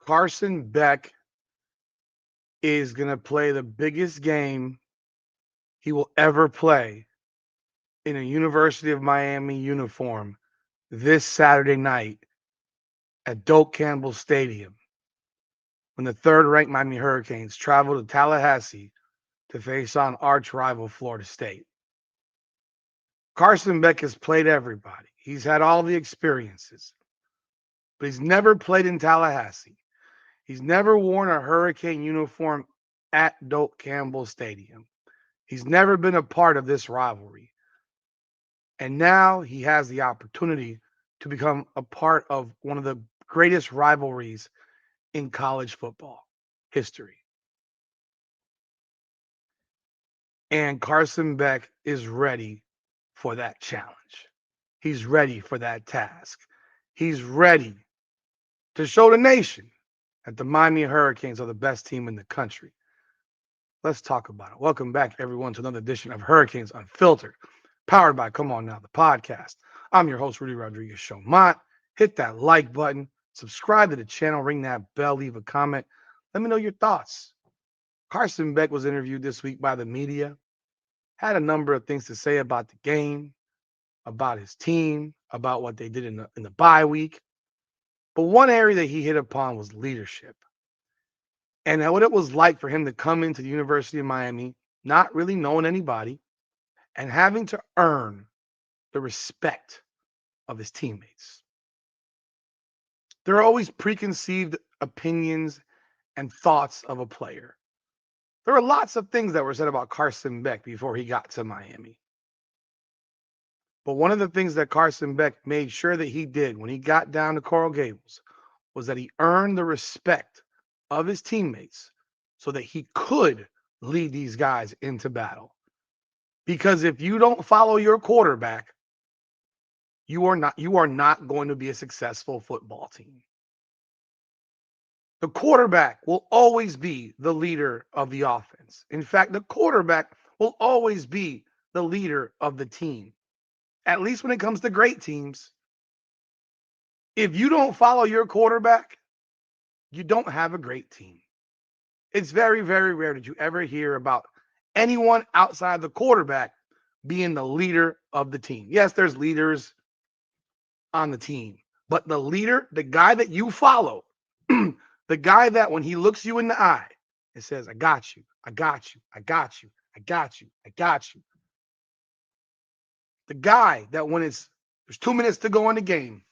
Carson Beck is going to play the biggest game he will ever play in a University of Miami uniform this Saturday night at Doak Campbell Stadium when the third-ranked Miami Hurricanes travel to Tallahassee to face on arch rival Florida State. Carson Beck has played everybody. He's had all the experiences, but he's never played in Tallahassee. He's never worn a Hurricane uniform at Doak Campbell Stadium. He's never been a part of this rivalry. And now he has the opportunity to become a part of one of the greatest rivalries in college football history. And Carson Beck is ready for that challenge. He's ready for that task. He's ready to show the nation that the Miami Hurricanes are the best team in the country. Let's talk about it. Welcome back, everyone, to another edition of Hurricanes Unfiltered, powered by Come On Now, the podcast. I'm your host, Rudy Rodriguez Showmont. Hit that like button, subscribe to the channel, ring that bell, leave a comment. Let me know your thoughts. Carson Beck was interviewed this week by the media, had a number of things to say about the game, about his team, about what they did in the bye week. But one area that he hit upon was leadership. And what it was like for him to come into the University of Miami, not really knowing anybody, and having to earn the respect of his teammates. There are always preconceived opinions and thoughts of a player. There were lots of things that were said about Carson Beck before he got to Miami. But one of the things that Carson Beck made sure that he did when he got down to Coral Gables was that he earned the respect of his teammates so that he could lead these guys into battle. Because if you don't follow your quarterback, you are not going to be a successful football team. The quarterback will always be the leader of the offense. In fact, the quarterback will always be the leader of the team. At least when it comes to great teams. If you don't follow your quarterback, you don't have a great team. It's very, very rare that you ever hear about anyone outside the quarterback being the leader of the team. Yes, there's leaders on the team, but the leader, the guy that you follow, the guy that when he looks you in the eye, it says, I got you, I got you, I got you, I got you, I got you. The guy that when there's 2 minutes to go in the game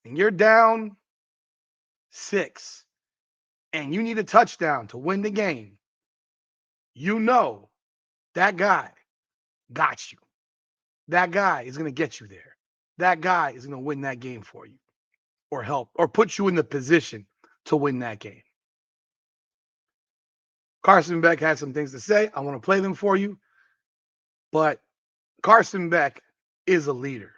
and you're down 6 and you need a touchdown to win the game, you know that guy got you. That guy is going to get you there. That guy is going to win that game for you or help or put you in the position to win that game. Carson Beck had some things to say. I want to play them for you. But Carson Beck is a leader.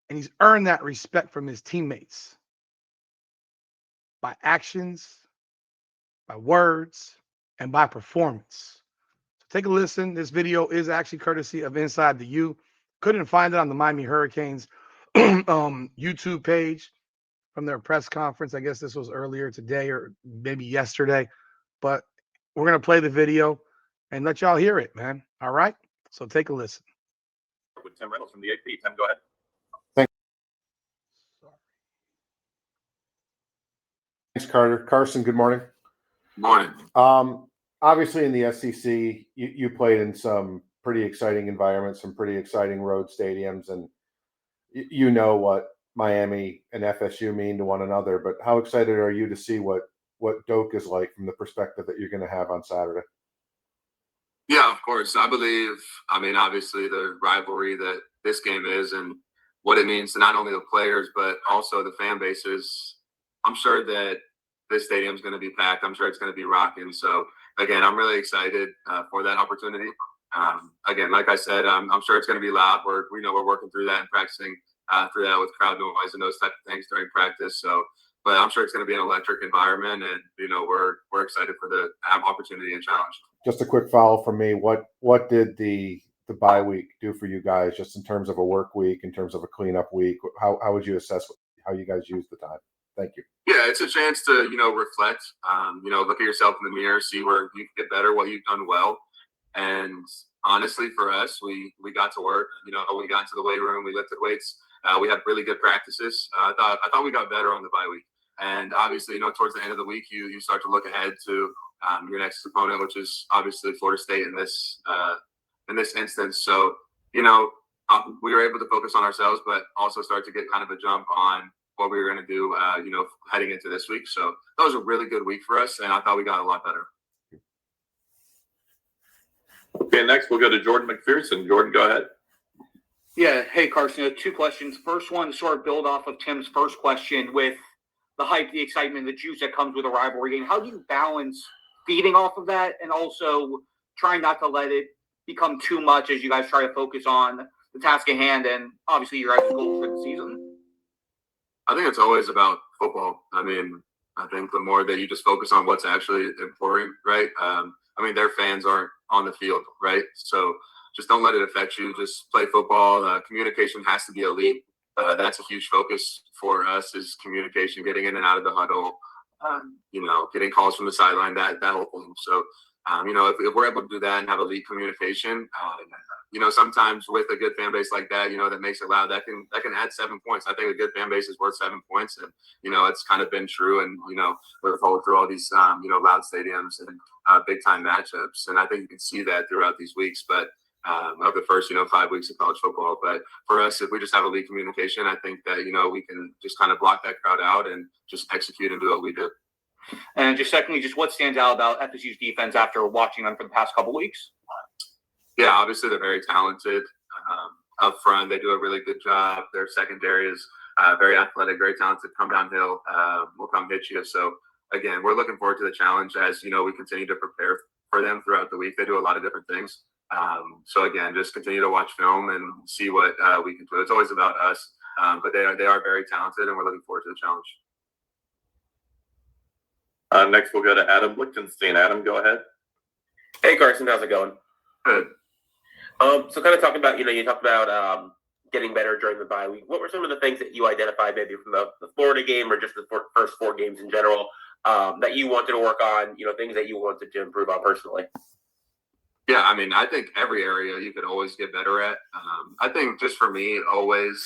And he's earned that respect from his teammates by actions, by words, and by performance. So take a listen. This video is actually courtesy of Inside the U. Couldn't find it on the Miami Hurricanes YouTube page from their press conference. I guess this was earlier today or maybe yesterday. But we're going to play the video and let y'all hear it, man. All right? So take a listen. With Tim Reynolds from the AP. Tim, go ahead. Thanks, Carter. Carson, good morning. Morning. Obviously, in the SEC, you played in some pretty exciting environments, some pretty exciting road stadiums, and you know what Miami and FSU mean to one another. But how excited are you to see what Doak is like from the perspective that you're going to have on Saturday? Yeah, of course. Obviously, the rivalry that this game is and what it means to not only the players, but also the fan bases. I'm sure that this stadium is going to be packed. I'm sure it's going to be rocking. So, again, I'm really excited for that opportunity. Again, like I said, I'm sure it's going to be loud. We're working through that and practicing through that with crowd noise and those type of things during practice. So, but I'm sure it's going to be an electric environment, and we're excited for the opportunity and challenge. Just a quick follow from me. What did the bye week do for you guys, just in terms of a work week, in terms of a cleanup week? How would you assess how you guys use the time? Thank you. Yeah, it's a chance to, reflect, look at yourself in the mirror, see where you can get better, what you've done well. And honestly, for us, we got to work. We got into the weight room, we lifted weights. We had really good practices. I thought we got better on the bye week. And obviously, towards the end of the week, you start to look ahead to your next opponent, which is obviously Florida State in this instance. So, we were able to focus on ourselves, but also start to get kind of a jump on what we were going to do, heading into this week. So that was a really good week for us, and I thought we got a lot better. Okay, next we'll go to Jordan McPherson. Jordan, go ahead. Yeah. Hey, Carson, 2 questions. First one, sort of build off of Tim's first question with the hype, the excitement, the juice that comes with a rivalry game. How do you balance feeding off of that and also trying not to let it become too much as you guys try to focus on the task at hand and obviously your guys' goals for the season? I think it's always about football. I think the more that you just focus on what's actually important, right? Their fans aren't on the field, right? So just don't let it affect you. Just play football. Communication has to be elite. That's a huge focus for us is communication, getting in and out of the huddle, getting calls from the sideline, that whole thing. So, if we're able to do that and have elite communication, sometimes with a good fan base like that, that makes it loud, that can add 7 points. I think a good fan base is worth 7 points. And, it's kind of been true. And, we're followed through all these, loud stadiums and big time matchups. And I think you can see that throughout these weeks. But of the first, 5 weeks of college football. But for us, if we just have elite communication, I think that, we can just kind of block that crowd out and just execute and do what we do. And just secondly, just what stands out about FSU's defense after watching them for the past couple weeks? Yeah, obviously they're very talented. Up front, they do a really good job. Their secondary is very athletic, very talented. Come downhill, will come hit you. So again, we're looking forward to the challenge as we continue to prepare for them throughout the week. They do a lot of different things. So again, just continue to watch film and see what we can do. It's always about us, but they are very talented, and we're looking forward to the challenge. Next, we'll go to Adam Lichtenstein. Adam, go ahead. Hey, Carson, how's it going? Good. So kind of talking about, you talked about getting better during the bye week. What were some of the things that you identified maybe from the Florida game or just the first 4 games in general that you wanted to work on, things that you wanted to improve on personally? Yeah, I think every area you could always get better at. I think just for me, always,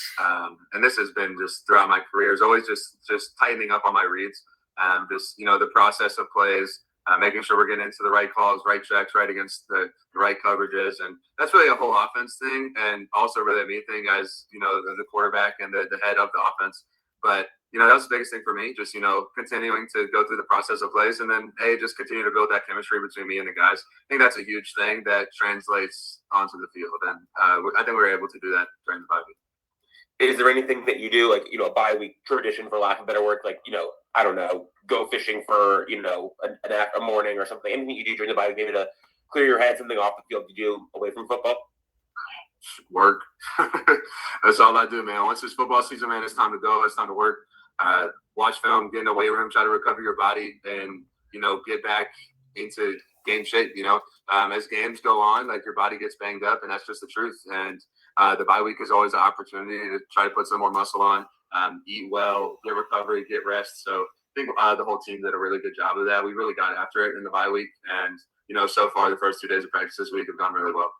and this has been just throughout my career, is always just tightening up on my reads. The process of plays, making sure we're getting into the right calls, right checks, right against the right coverages. And that's really a whole offense thing, and also really a me thing as, the quarterback and the head of the offense. But, that was the biggest thing for me, just, continuing to go through the process of plays and then, just continue to build that chemistry between me and the guys. I think that's a huge thing that translates onto the field. And I think we were able to do that during the bye week. Is there anything that you do, like, a bye week tradition, for lack of better word, like, I don't know, go fishing for, a morning or something? Anything you do during the bye week, maybe to clear your head, something off the field you do away from football? Work. That's all I do, man. Once it's football season, man, it's time to go. It's time to work. Watch film, get in the weight room, try to recover your body, and get back into game shape. As games go on, like, your body gets banged up, and that's just the truth. And the bye week is always an opportunity to try to put some more muscle on, eat well, get recovery, get rest. So I think the whole team did a really good job of that. We really got after it in the bye week, and so far the first 2 days of practice this week have gone really well.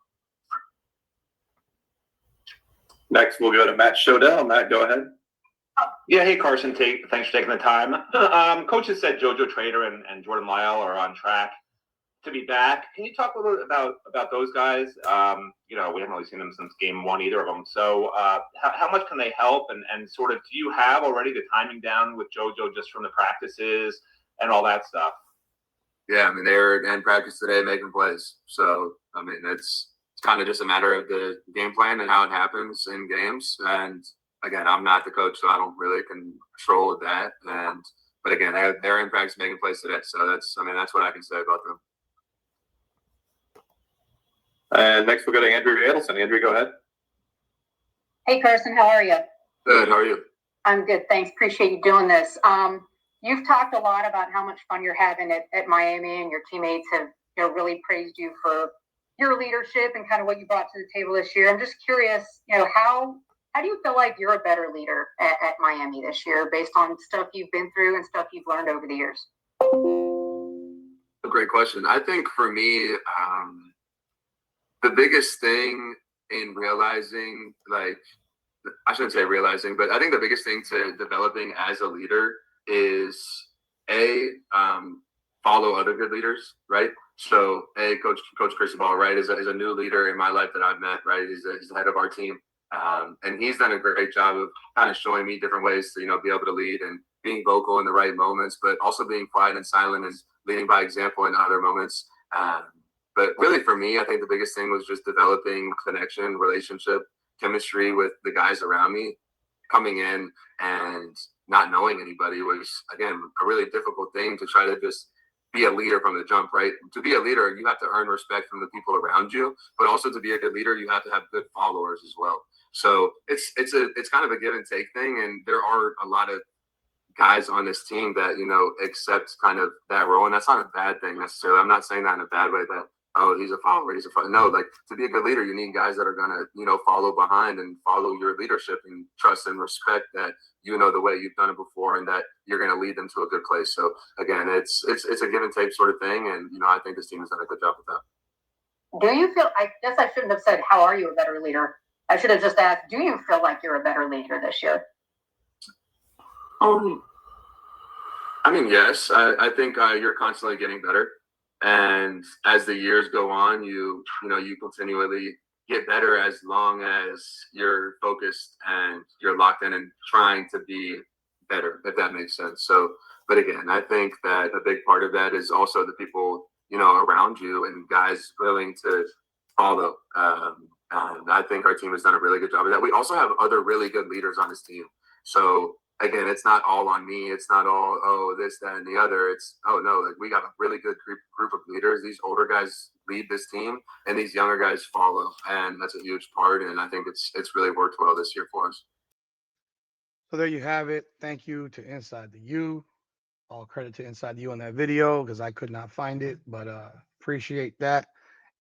Next, we'll go to Matt Showdown. Matt, go ahead. Yeah, hey, Carson. Thanks for taking the time. Coach has said JoJo Trader and Jordan Lyle are on track to be back. Can you talk a little bit about those guys? We haven't really seen them since game 1, either of them. So how much can they help? And sort of, do you have already the timing down with JoJo just from the practices and all that stuff? Yeah, they were in practice today making plays. So, it's kind of just a matter of the game plan and how it happens in games. And again, I'm not the coach, so I don't really control that. But again, they're in practice making plays today. So that's what I can say about them. And next we'll go to Andrew Adelson. Andrew, go ahead. Hey, Carson, how are you? Good. How are you? I'm good, thanks. Appreciate you doing this. You've talked a lot about how much fun you're having at Miami, and your teammates have really praised you for your leadership and kind of what you brought to the table this year. I'm just curious, how How do you feel like you're a better leader at Miami this year based on stuff you've been through and stuff you've learned over the years? A great question. I think for me, the biggest thing in realizing, like, I shouldn't say realizing, but I think the biggest thing to developing as a leader is follow other good leaders, right? So Coach Cristobal, right, is a new leader in my life that I've met, right? He's the head of our team. And he's done a great job of kind of showing me different ways to, be able to lead and being vocal in the right moments, but also being quiet and silent and leading by example in other moments. But really for me, I think the biggest thing was just developing connection, relationship, chemistry with the guys around me. Coming in and not knowing anybody was, again, a really difficult thing to try to just be a leader from the jump, right? To be a leader, you have to earn respect from the people around you, but also to be a good leader, you have to have good followers as well. So it's kind of a give and take thing, and there are a lot of guys on this team that accept kind of that role, and that's not a bad thing necessarily. I'm not saying that in a bad way that he's a follower, no, like, to be a good leader, you need guys that are gonna follow behind and follow your leadership and trust and respect that the way you've done it before and that you're gonna lead them to a good place. So again, it's a give and take sort of thing, and I think this team has done a good job with that. Do you feel? I guess I shouldn't have said how are you a better leader. I should have just asked, do you feel like you're a better leader this year? I mean, yes. I think you're constantly getting better, and as the years go on, you continually get better as long as you're focused and you're locked in and trying to be better, if that makes sense. So, but again, I think that a big part of that is also the people around you and guys willing to follow. And I think our team has done a really good job of that. We also have other really good leaders on this team. So again, it's not all on me. It's not all, this, that, and the other. It's, like, we got a really good group of leaders. These older guys lead this team, and these younger guys follow. And that's a huge part. And I think it's really worked well this year for us. So there you have it. Thank you to Inside the U. All credit to Inside the U on that video because I could not find it, but appreciate that.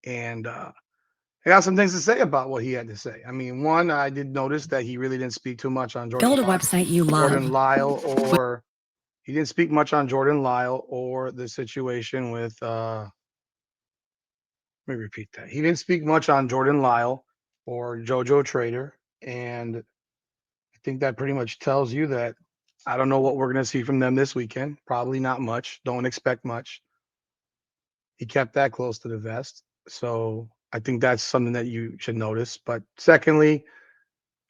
And I got some things to say about what he had to say. I mean, one, I did notice that he really didn't speak too much on Jordan Lyle, or he didn't speak much on Jordan Lyle or the situation with let me repeat that. He didn't speak much on Jordan Lyle or JoJo Trader. And I think that pretty much tells you that I don't know what we're going to see from them this weekend. Probably not much. Don't expect much. He kept that close to the vest. So I think that's something that you should notice. But secondly,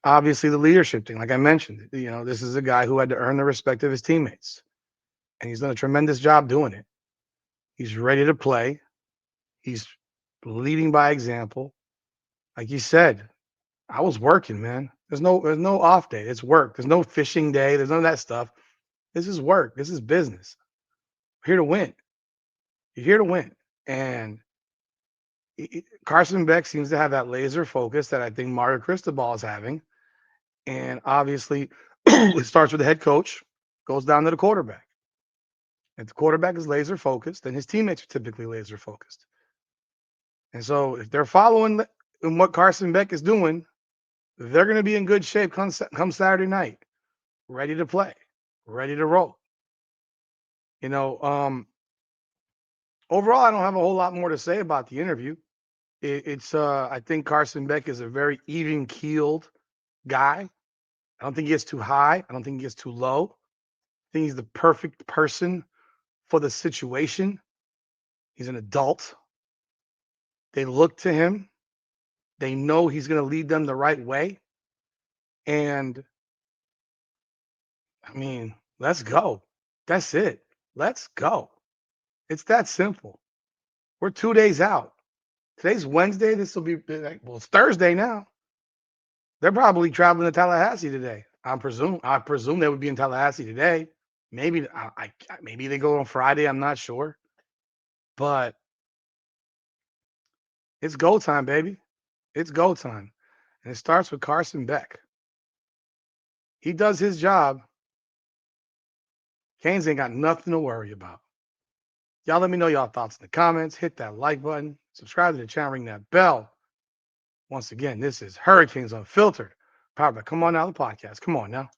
obviously the leadership thing, like I mentioned, this is a guy who had to earn the respect of his teammates, and he's done a tremendous job doing it. He's ready to play. He's leading by example. Like you said, I was working, man. There's no off day. It's work. There's no fishing day. There's none of that stuff. This is work. This is business. We're here to win. You're here to win. And Carson Beck seems to have that laser focus that I think Mario Cristobal is having. And obviously, it starts with the head coach, goes down to the quarterback. If the quarterback is laser focused, then his teammates are typically laser focused. And so if they're following in what Carson Beck is doing, they're going to be in good shape come Saturday night, ready to play, ready to roll. Overall, I don't have a whole lot more to say about the interview. I think Carson Beck is a very even-keeled guy. I don't think he gets too high. I don't think he gets too low. I think he's the perfect person for the situation. He's an adult. They look to him. They know he's going to lead them the right way. And, I mean, let's go. That's it. Let's go. It's that simple. We're 2 days out. Today's Wednesday. This will be, it's Thursday now. They're probably traveling to Tallahassee today. I presume they would be in Tallahassee today. Maybe maybe they go on Friday. I'm not sure. But it's go time, baby. It's go time. And it starts with Carson Beck. He does his job. Canes ain't got nothing to worry about. Y'all let me know y'all thoughts in the comments. Hit that like button. Subscribe to the channel. Ring that bell. Once again, this is Hurricanes Unfiltered, Power Back, come on now, the podcast. Come on now.